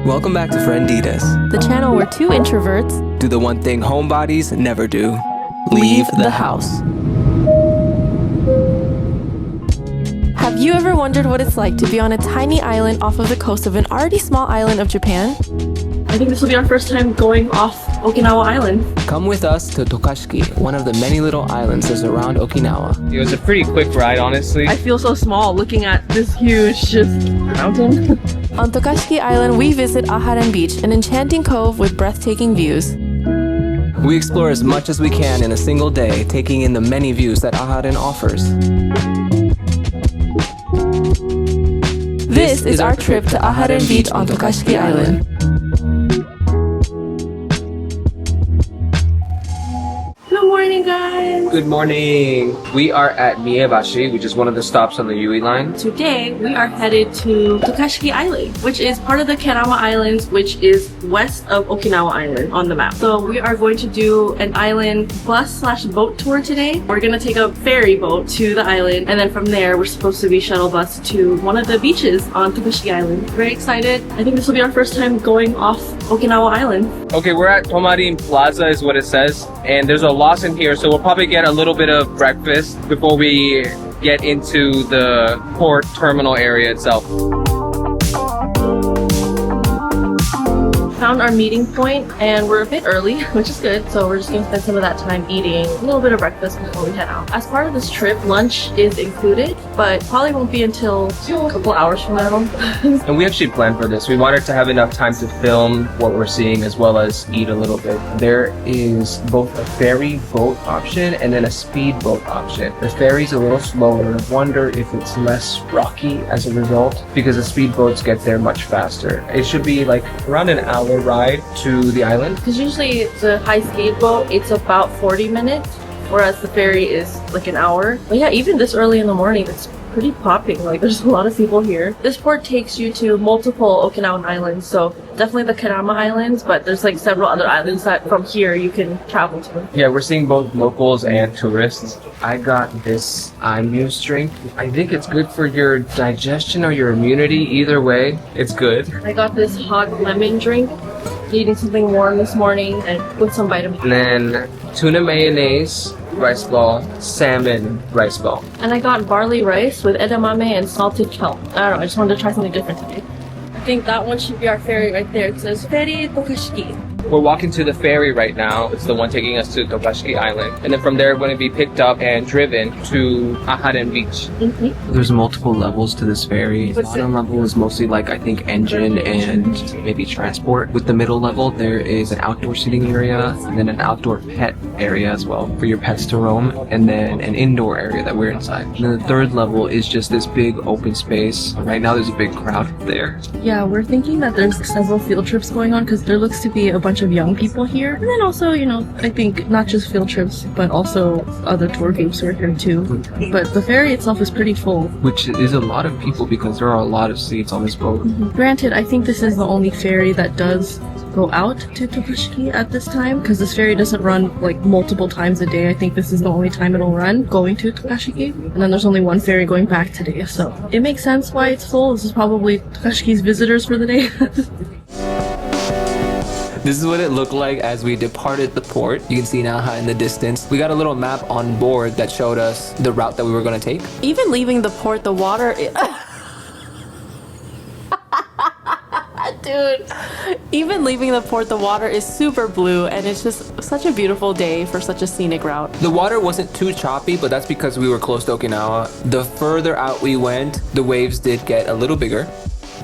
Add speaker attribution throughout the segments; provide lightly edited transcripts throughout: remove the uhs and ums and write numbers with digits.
Speaker 1: Welcome back to Frienditas,
Speaker 2: the channel where two introverts
Speaker 1: do the one thing homebodies never do: leave the house.
Speaker 2: Have you ever wondered what it's like to be on a tiny island off of the coast of an already small island of Japan?
Speaker 3: I think this will be our first time going off Okinawa Island.
Speaker 1: Come with us to Tokashiki, one of the many little islands that's around Okinawa.
Speaker 4: It was a pretty quick ride, honestly.
Speaker 3: I feel so small looking at this huge just mountain.
Speaker 2: On Tokashiki Island, we visit Aharen Beach, an enchanting cove with breathtaking views.
Speaker 1: We explore as much as we can in a single day, taking in the many views that Aharen offers.
Speaker 2: This is our trip to Aharen Beach on Tokashiki Island.
Speaker 3: Good morning, guys!
Speaker 4: Good morning! We are at Miebashi, which is one of the stops on the Yui line.
Speaker 3: Today, we are headed to Tokashiki Island, which is part of the Kerama Islands, which is west of Okinawa Island on the map. So we are going to do an island bus/boat tour today. We're gonna take a ferry boat to the island, and then from there, we're supposed to be shuttle bus to one of the beaches on Tokashiki Island. Very excited. I think this will be our first time going off Okinawa Island.
Speaker 4: Okay, we're at Tomarin Plaza is what it says, and there's a Lawson here, so we'll probably get a little bit of breakfast before we get into the port terminal area itself.
Speaker 3: Found our meeting point and we're a bit early, which is good, so we're just gonna spend some of that time eating a little bit of breakfast before we head out. As part of this trip, lunch is included, but probably won't be until a couple hours from now.
Speaker 4: And we actually planned for this. We wanted to have enough time to film what we're seeing as well as eat a little bit. There is both a ferry boat option and then a speed boat option. The ferry's a little slower. I wonder if it's less rocky as a result because the speed boats get there much faster. It should be like around an hour ride to the island.
Speaker 3: Because usually the high-speed boat, it's about 40 minutes, whereas the ferry is like an hour. But yeah, even this early in the morning, it's pretty popping. Like, there's a lot of people here. This port takes you to multiple Okinawan islands, so definitely the Kerama Islands, but there's like several other islands that from here you can travel to.
Speaker 4: Yeah, we're seeing both locals and tourists. I got this iMuse drink. I think it's good for your digestion or your immunity. Either way, it's good.
Speaker 3: I got this hot lemon drink. Eating something warm this morning and with some vitamins.
Speaker 4: And then tuna mayonnaise rice ball, salmon rice ball.
Speaker 3: And I got barley rice with edamame and salted kelp. I don't know, I just wanted to try something different today. I think that one should be our ferry right there. It says Ferry Tokashiki.
Speaker 4: We're walking to the ferry right now. It's the one taking us to Tokashiki Island. And then from there, we're going to be picked up and driven to Aharen Beach.
Speaker 1: There's multiple levels to this ferry. The bottom level is mostly like, I think, engine and maybe transport. With the middle level, there is an outdoor seating area and then an outdoor pet area as well for your pets to roam, and then an indoor area that we're inside. And then the third level is just this big open space. Right now, there's a big crowd there.
Speaker 3: Yeah, we're thinking that there's several field trips going on because there looks to be a bunch of young people here. And then also, you know, I think not just field trips, but also other tour groups are here too. But the ferry itself is pretty full.
Speaker 1: Which is a lot of people because there are a lot of seats on this boat.
Speaker 3: Granted, I think this is the only ferry that does go out to Tokashiki at this time because this ferry doesn't run like multiple times a day. I think this is the only time it'll run going to Tokashiki, and then there's only one ferry going back today, so it makes sense why it's full. This is probably Tokashiki's visitors for the day.
Speaker 1: This is what it looked like as we departed the port. You can see Naha in the distance. We got a little map on board that showed us the route that we were going to take.
Speaker 2: Even leaving the port, the water Dude, even leaving the port, the water is super blue, and it's just such a beautiful day for such a scenic route.
Speaker 1: The water wasn't too choppy, but that's because we were close to Okinawa. The further out we went, the waves did get a little bigger.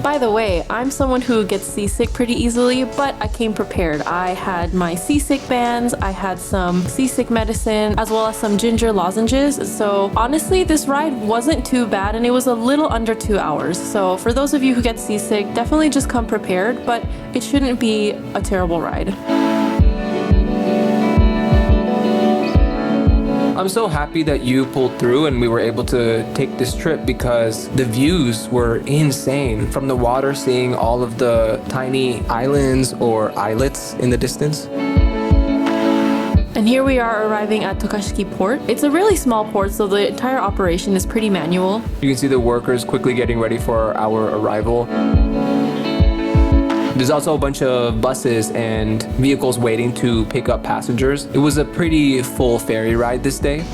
Speaker 2: By the way, I'm someone who gets seasick pretty easily, but I came prepared. I had my seasick bands, I had some seasick medicine, as well as some ginger lozenges. So honestly, this ride wasn't too bad, and it was a little under 2 hours. So for those of you who get seasick, definitely just come prepared, but it shouldn't be a terrible ride.
Speaker 1: I'm so happy that you pulled through and we were able to take this trip because the views were insane. From the water, seeing all of the tiny islands or islets in the distance.
Speaker 2: And here we are arriving at Tokashiki Port. It's a really small port, so the entire operation is pretty manual.
Speaker 1: You can see the workers quickly getting ready for our arrival. There's also a bunch of buses and vehicles waiting to pick up passengers. It was a pretty full ferry ride this day.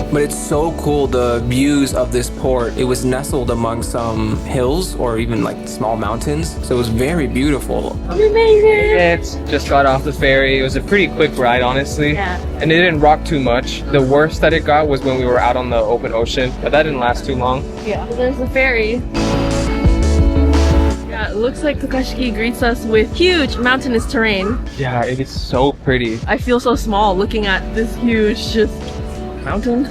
Speaker 1: But it's so cool, the views of this port. It was nestled among some hills or even like small mountains. So it was very beautiful.
Speaker 4: It's just got off the ferry. It was a pretty quick ride, honestly.
Speaker 3: Yeah.
Speaker 4: And it didn't rock too much. The worst that it got was when we were out on the open ocean, but that didn't last too long.
Speaker 3: Yeah. There's the ferry. Yeah, it looks like Tokashiki greets us with huge mountainous terrain.
Speaker 4: Yeah, it is so pretty.
Speaker 3: I feel so small looking at this huge just mountain.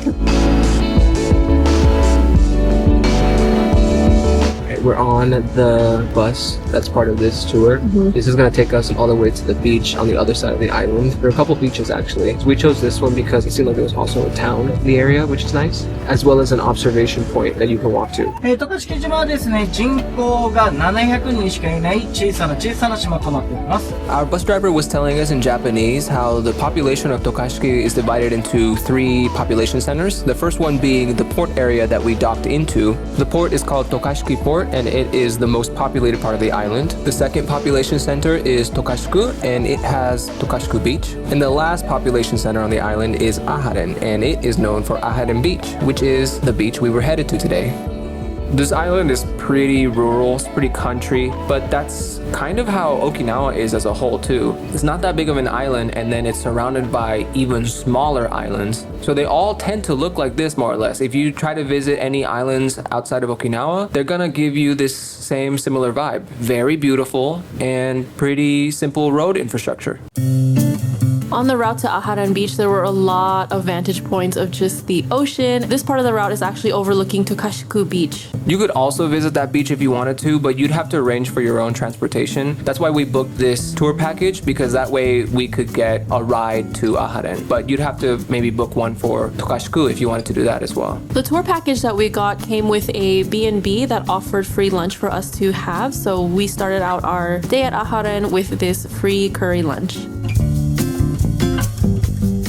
Speaker 1: We're on the bus that's part of this tour. This is going to take us all the way to the beach on the other side of the island. There are a couple beaches actually. So we chose this one because it seemed like there was also a town in the area, which is nice, as well as an observation point that you can walk to.
Speaker 5: 渡嘉敷島はですね、人口が700人しかいない小さな島となっております。
Speaker 1: Our bus driver was telling us in Japanese how the population of Tokashiki is divided into 3 population centers. The first one being the port area that we docked into. The port is called Tokashiki Port, and it is the most populated part of the island. The second population center is Tokashiku, and it has Tokashiku Beach. And the last population center on the island is Aharen, and it is known for Aharen Beach, which is the beach we were headed to today. This island is pretty rural, it's pretty country, but that's kind of how Okinawa is as a whole too. It's not that big of an island, and then it's surrounded by even smaller islands. So they all tend to look like this more or less. If you try to visit any islands outside of Okinawa, they're gonna give you this same similar vibe. Very beautiful and pretty simple road infrastructure.
Speaker 2: On the route to Aharen Beach, there were a lot of vantage points of just the ocean. This part of the route is actually overlooking Tokashiku Beach.
Speaker 1: You could also visit that beach if you wanted to, but you'd have to arrange for your own transportation. That's why we booked this tour package, because that way we could get a ride to Aharen. But you'd have to maybe book one for Tokashiku if you wanted to do that as well.
Speaker 2: The tour package that we got came with a B&B that offered free lunch for us to have. So we started out our day at Aharen with this free curry lunch.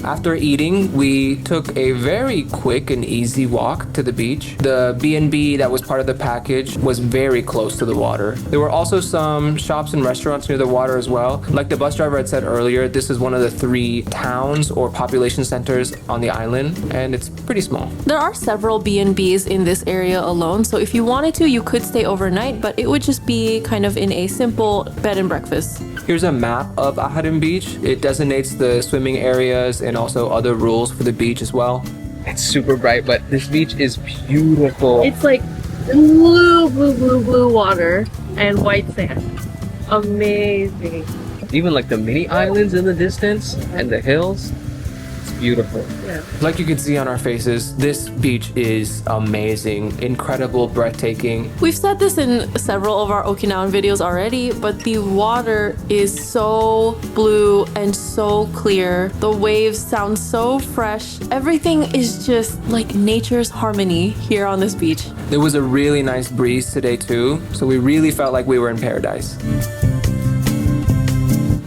Speaker 1: After eating, we took a very quick and easy walk to the beach. The B&B that was part of the package was very close to the water. There were also some shops and restaurants near the water as well. Like the bus driver had said earlier, this is one of the 3 towns or population centers on the island, and it's pretty small.
Speaker 2: There are several B&Bs in this area alone, so if you wanted to, you could stay overnight, but it would just be kind of in a simple bed and breakfast.
Speaker 1: Here's a map of Aharen Beach. It designates the swimming areas and also other rules for the beach as well.
Speaker 4: It's super bright, but this beach is beautiful.
Speaker 3: It's like blue water and white sand. Amazing.
Speaker 4: Even like the mini islands in the distance and the hills. It's beautiful.
Speaker 3: Yeah.
Speaker 1: Like you can see on our faces, this beach is amazing, incredible, breathtaking.
Speaker 2: We've said this in several of our Okinawan videos already, but the water is so blue and so clear. The waves sound so fresh. Everything is just like nature's harmony here on this beach.
Speaker 1: There was a really nice breeze today too, so we really felt like we were in paradise.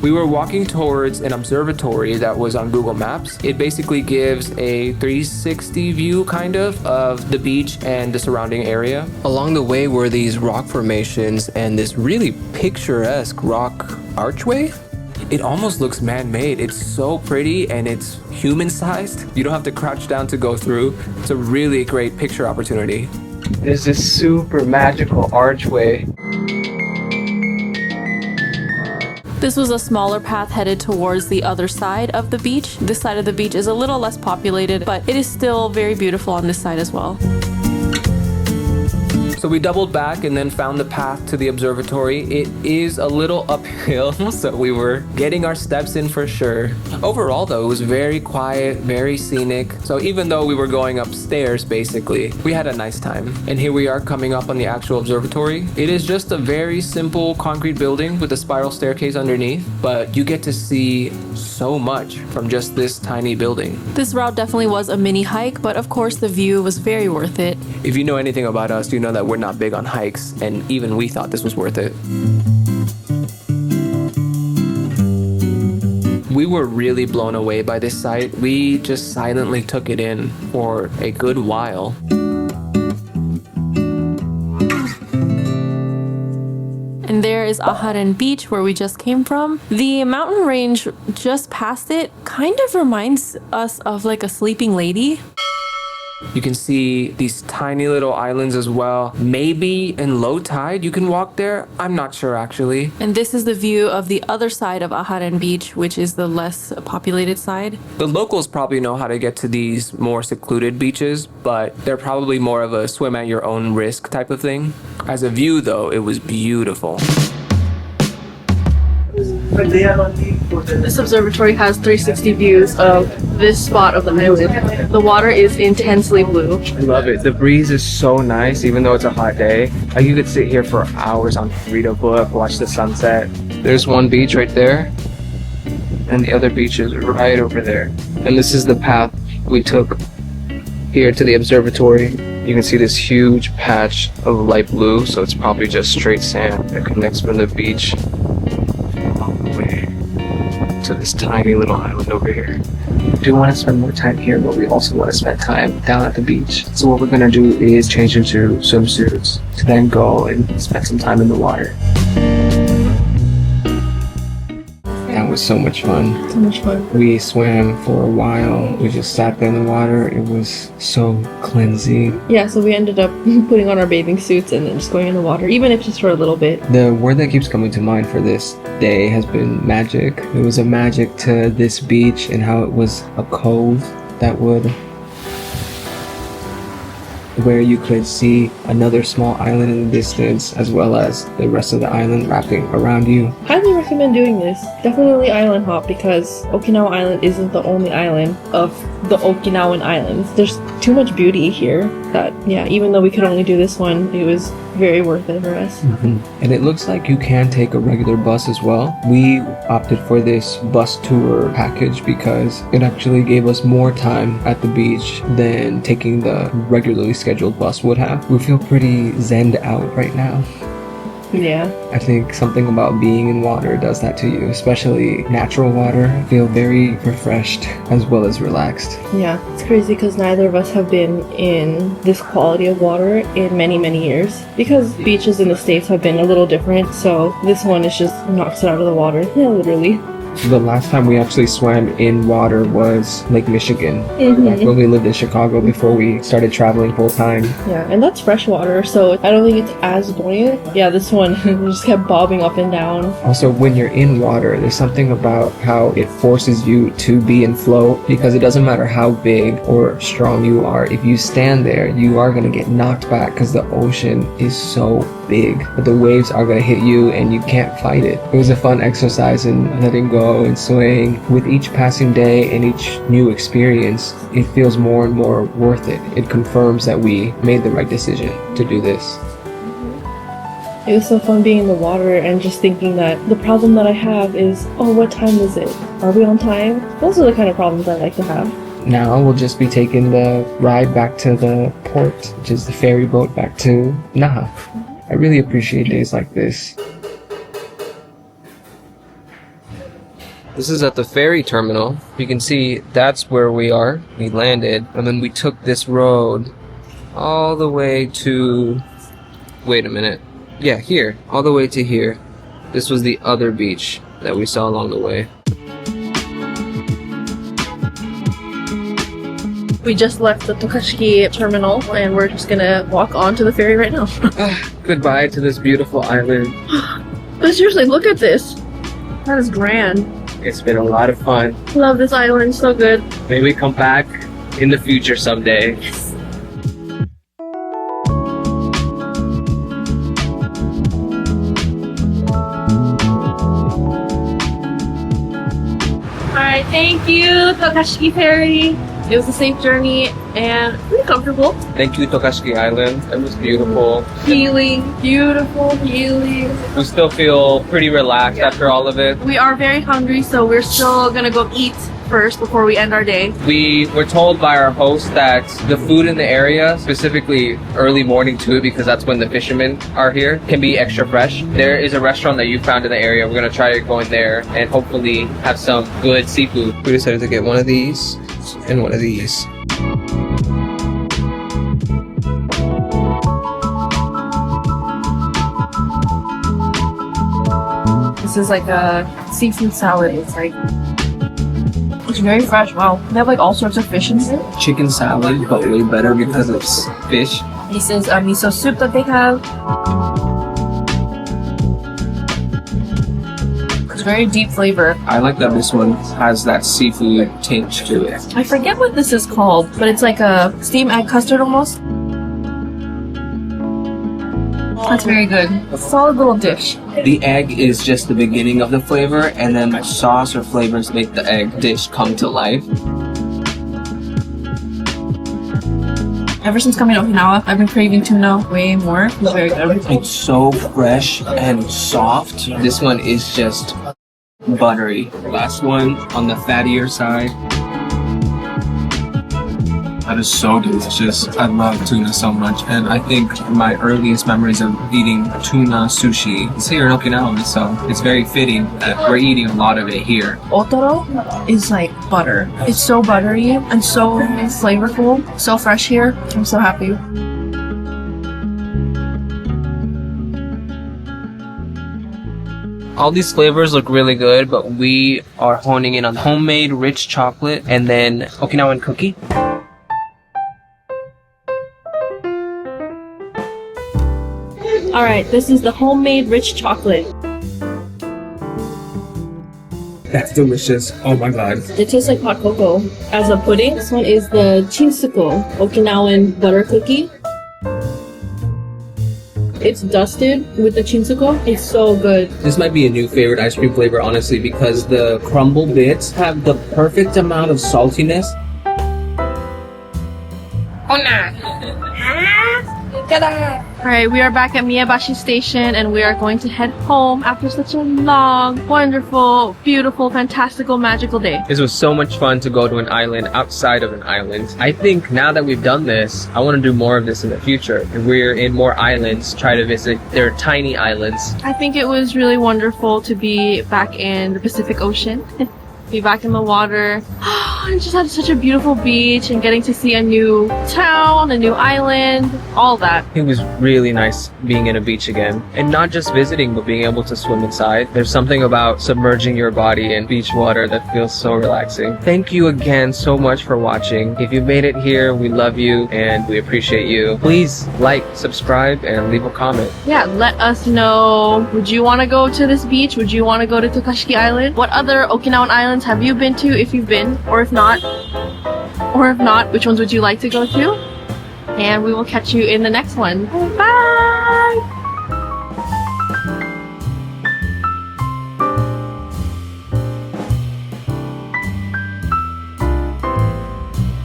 Speaker 1: We were walking towards an observatory that was on Google Maps. It basically gives a 360 view kind of the beach and the surrounding area. Along the way were these rock formations and this really picturesque rock archway. It almost looks man-made. It's so pretty and it's human-sized. You don't have to crouch down to go through. It's a really great picture opportunity.
Speaker 4: There's this super magical archway.
Speaker 2: This was a smaller path headed towards the other side of the beach. This side of the beach is a little less populated, but it is still very beautiful on this side as well.
Speaker 1: So we doubled back and then found the path to the observatory. It is a little uphill, so we were getting our steps in for sure. Overall though, it was very quiet, very scenic. So even though we were going upstairs basically, we had a nice time. And here we are coming up on the actual observatory. It is just a very simple concrete building with a spiral staircase underneath, but you get to see so much from just this tiny building.
Speaker 2: This route definitely was a mini hike, but of course the view was very worth it.
Speaker 1: If you know anything about us, you know that we're not big on hikes, and even we thought this was worth it. We were really blown away by this site. We just silently took it in for a good while.
Speaker 2: is Aharen Beach, where we just came from. The mountain range just past it kind of reminds us of like a sleeping lady.
Speaker 1: You can see these tiny little islands as well. Maybe in low tide you can walk there. I'm not sure actually.
Speaker 2: And this is the view of the other side of Aharen Beach, which is the less populated side.
Speaker 1: The locals probably know how to get to these more secluded beaches, but they're probably more of a swim at your own risk type of thing. As a view though, it was beautiful.
Speaker 3: This observatory has 360 views of this spot of the island. The water is intensely blue.
Speaker 1: I love it. The breeze is so nice, even though it's a hot day. Like you could sit here for hours on Frito Book, watch the sunset. There's one beach right there, and the other beach is right over there. And this is the path we took here to the observatory. You can see this huge patch of light blue, so it's probably just straight sand that connects from the beach all the way to this tiny little island over here. We do want to spend more time here, but we also want to spend time down at the beach. So what we're going to do is change into swimsuits to then go and spend some time in the water. That was so much fun.
Speaker 3: So much fun.
Speaker 1: We swam for a while. We just sat there in the water. It was so cleansing.
Speaker 3: Yeah, so we ended up putting on our bathing suits and then just going in the water, even if just for a little bit.
Speaker 1: The word that keeps coming to mind for this day has been magic. It was a magic to this beach and how it was a cove that would where you could see another small island in the distance as well as the rest of the island wrapping around you.
Speaker 3: Highly recommend doing this. Definitely island hop because Okinawa Island isn't the only island of the Okinawan Islands. There's too much beauty here that, yeah, even though we could only do this one, it was very worth it for us.
Speaker 1: And it looks like you can take a regular bus as well. We opted for this bus tour package because it actually gave us more time at the beach than taking the regularly scheduled bus would have. We feel pretty zenned out right now.
Speaker 3: Yeah.
Speaker 1: I think something about being in water does that to you, especially natural water. I feel very refreshed as well as relaxed.
Speaker 3: Yeah, it's crazy because neither of us have been in this quality of water in many, many years. Because beaches in the States have been a little different, so this one is just knocks it out of the water. Yeah, literally.
Speaker 1: The last time we actually swam in water was Lake Michigan. Back when we lived in Chicago before we started traveling full time.
Speaker 3: Yeah, and that's fresh water, so I don't think it's as buoyant. Yeah, this one just kept bobbing up and down.
Speaker 1: Also, when you're in water, there's something about how it forces you to be in flow because it doesn't matter how big or strong you are. If you stand there, you are going to get knocked back because the ocean is so big. But the waves are going to hit you and you can't fight it. It was a fun exercise in letting go and swaying. With each passing day and each new experience, it feels more and more worth it. It confirms that we made the right decision to do this.
Speaker 3: It was so fun being in the water and just thinking that the problem that I have is, oh, what time is it? Are we on time? Those are the kind of problems I like to have.
Speaker 1: Now we'll just be taking the ride back to the port, which is the ferry boat back to Naha. I really appreciate days like this. This is at the ferry terminal. You can see that's where we are. We landed and then we took this road all the way to, wait a minute. Yeah, here, all the way to here. This was the other beach that we saw along the way.
Speaker 3: We just left the Tokashiki terminal and we're just gonna walk on to the ferry right now.
Speaker 1: Goodbye to this beautiful island.
Speaker 3: But seriously, look at this. That is grand.
Speaker 1: It's been a lot of fun.
Speaker 3: Love this island, so good.
Speaker 1: Maybe we come back in the future someday.
Speaker 3: Alright, thank you, Tokashiki Ferry. It was a safe journey and pretty comfortable.
Speaker 1: Thank you, Tokashiki Island. It was beautiful.
Speaker 3: Healing, beautiful healing.
Speaker 1: We still feel pretty relaxed after all of it.
Speaker 3: We are very hungry, so we're still gonna go eat first before we end our day.
Speaker 1: We were told by our host that the food in the area, specifically early morning too, because that's when the fishermen are here, can be extra fresh. There is a restaurant that you found in the area. We're gonna try to go in there and hopefully have some good seafood. We decided to get one of these and one of these.
Speaker 3: This is like a seafood salad. It's very fresh. Wow. They have like all sorts of fish in here.
Speaker 4: Chicken salad, but way better because it's fish.
Speaker 3: This is a miso soup that they have. It's very deep flavor.
Speaker 4: I like that this one has that seafood tinge to it.
Speaker 3: I forget what this is called, but it's like a steamed egg custard almost. That's very good. A solid little dish.
Speaker 4: The egg is just the beginning of the flavor, and then the sauce or flavors make the egg dish come to life.
Speaker 3: Ever since coming to Okinawa, I've been craving tuna way more. It's very good.
Speaker 4: It's so fresh and soft. This one is just buttery. Last one on the fattier side. That is so delicious. I love tuna so much, and I think my earliest memories of eating tuna sushi is here in Okinawa, so it's very fitting that we're eating a lot of it here.
Speaker 3: Otoro is like butter. It's so buttery and so flavorful. So fresh here. I'm so happy.
Speaker 4: All these flavors look really good, but we are honing in on homemade rich chocolate and then Okinawan cookie.
Speaker 3: Alright, this is the homemade rich chocolate.
Speaker 4: That's delicious. Oh my god.
Speaker 3: It tastes like hot cocoa. As a pudding, this one is the chinsuko, Okinawan butter cookie. It's dusted with the chinsuko. It's so good.
Speaker 4: This might be a new favorite ice cream flavor, honestly, because the crumble bits have the perfect amount of saltiness.
Speaker 3: Alright, we are back at Miyabashi Station and we are going to head home after such a long, wonderful, beautiful, fantastical, magical day.
Speaker 4: This was so much fun to go to an island outside of an island. I think now that we've done this, I want to do more of this in the future. If we're in more islands, try to visit their tiny islands.
Speaker 3: I think it was really wonderful to be back in the Pacific Ocean. Be back in the water. I just had such a beautiful beach and getting to see a new town, a new island, all that.
Speaker 4: It was really nice being in a beach again. And not just visiting, but being able to swim inside. There's something about submerging your body in beach water that feels so relaxing. Thank you again so much for watching. If you made it here, we love you and we appreciate you. Please like, subscribe, and leave a comment.
Speaker 3: Yeah, let us know. Would you want to go to this beach? Would you want to go to Tokashiki Island? What other Okinawan islands have you been to if you've been? Or if not, which ones would you like to go to? And we will catch you in the next one. Bye!